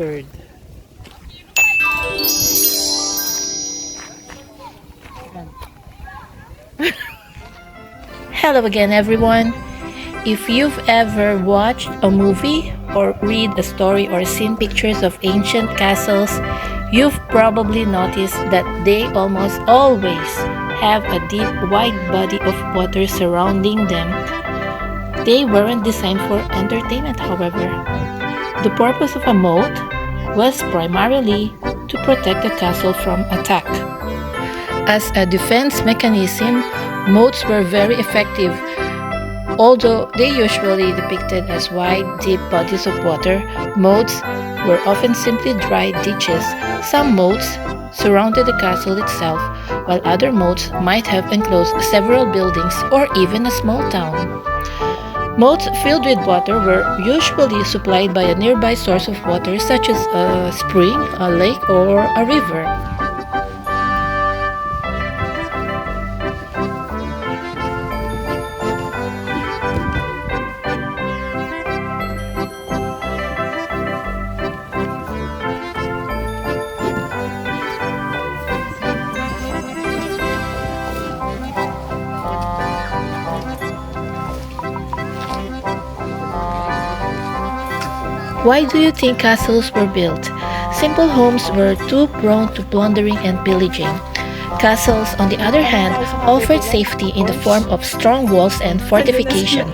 bird. Hello again, everyone. If you've ever watched a movie or read a story or seen pictures of ancient castles, you've probably noticed that they almost always have a deep, wide body of water surrounding them. They weren't designed for entertainment, however. The purpose of a moat was primarily to protect the castle from attack. As a defense mechanism, moats were very effective. Although they usually depicted as wide, deep bodies of water, moats were often simply dry ditches. Some moats surrounded the castle itself, while other moats might have enclosed several buildings or even a small town. Moats filled with water were usually supplied by a nearby source of water such as a spring, a lake, or a river. Why do you think castles were built? Simple homes were too prone to plundering and pillaging. Castles, on the other hand, offered safety in the form of strong walls and fortification.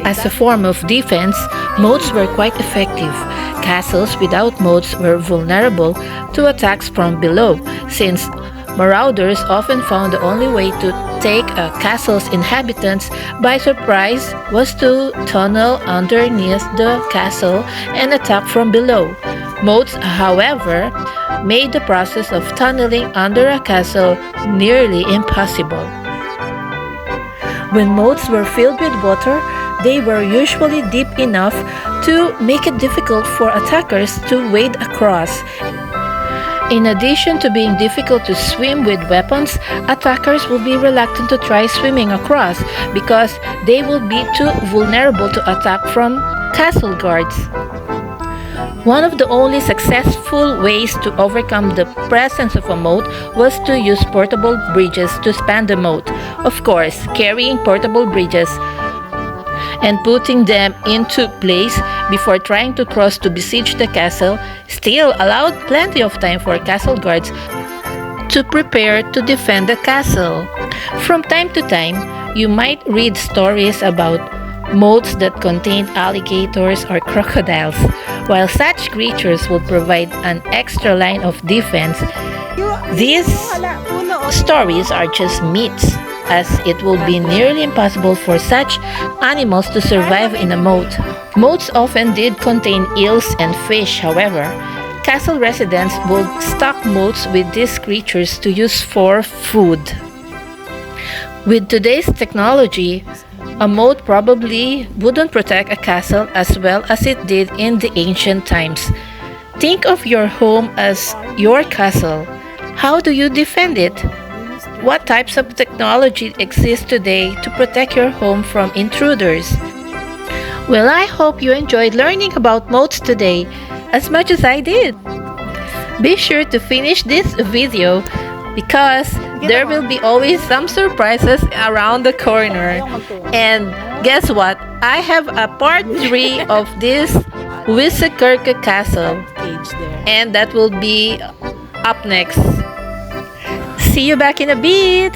As a form of defense, moats were quite effective. Castles without moats were vulnerable to attacks from below, since marauders often found the only way to take a castle's inhabitants by surprise was to tunnel underneath the castle and attack from below. Moats, however, made the process of tunneling under a castle nearly impossible. When moats were filled with water, they were usually deep enough to make it difficult for attackers to wade across. In addition to being difficult to swim with weapons, attackers will be reluctant to try swimming across because they will be too vulnerable to attack from castle guards. One of the only successful ways to overcome the presence of a moat was to use portable bridges to span the moat. Of course, carrying portable bridges and putting them into place before trying to cross to besiege the castle still allowed plenty of time for castle guards to prepare to defend the castle. From time to time, you might read stories about moats that contained alligators or crocodiles. While such creatures would provide an extra line of defense, these stories are just myths, as it would be nearly impossible for such animals to survive in a moat. Moats often did contain eels and fish, however. Castle residents would stock moats with these creatures to use for food. With today's technology, a moat probably wouldn't protect a castle as well as it did in the ancient times. Think of your home as your castle. How do you defend it? What types of technology exist today to protect your home from intruders? Well, I hope you enjoyed learning about moats today as much as I did. Be sure to finish this video because there will be always some surprises around the corner. And guess what? I have a part 3 of this Wissekerke castle, and that will be up next. See you back in a bit.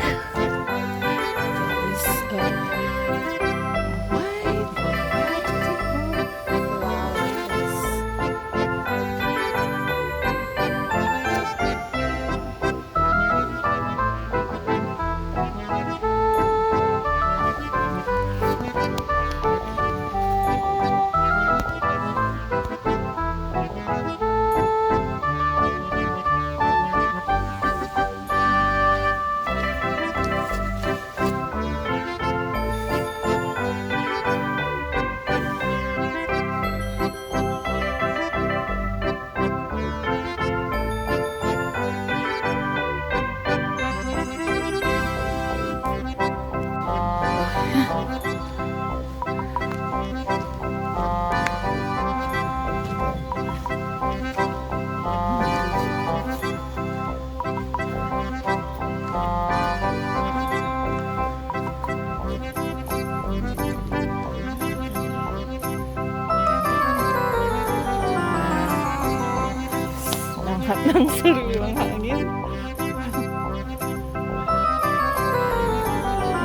ng sariwang hangin.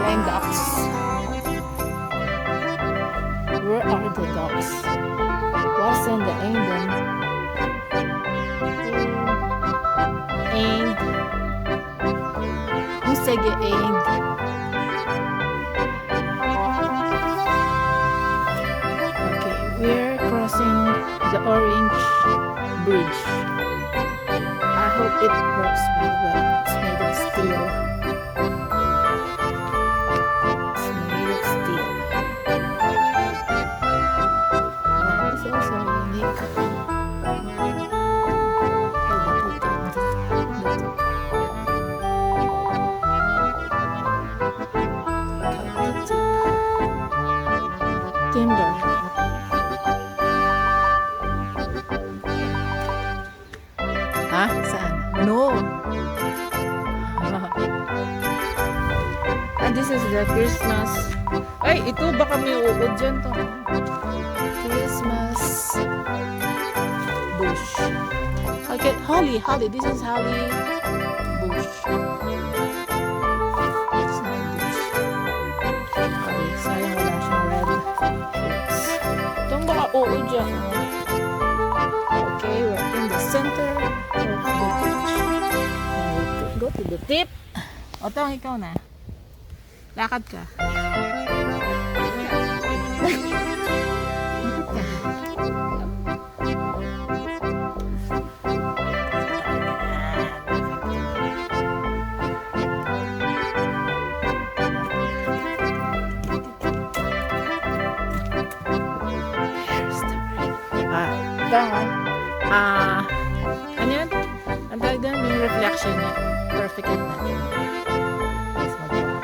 Blind ducks. Where are the ducks? What's in the end? And who's the end? Okay, we're crossing the orange bridge. I hope it works well. It's made of steel. It's made of steel. It's also unique. Timber. Ha? Saan? No. And this is the Christmas. Ay, ito baka may uod dyan to. Christmas bush. Okay, holly. This is holly bush. It's not a bush. Holly. Sayang wala siyang red fruits. Itong baka uod dyan. Okay, we're in the center of the beach. Go to the tip. O, tawang ikaw na. Lakad ka. Ano yan? Ang tawag doon, yung reflection niya. Perfect na. Let's magawa.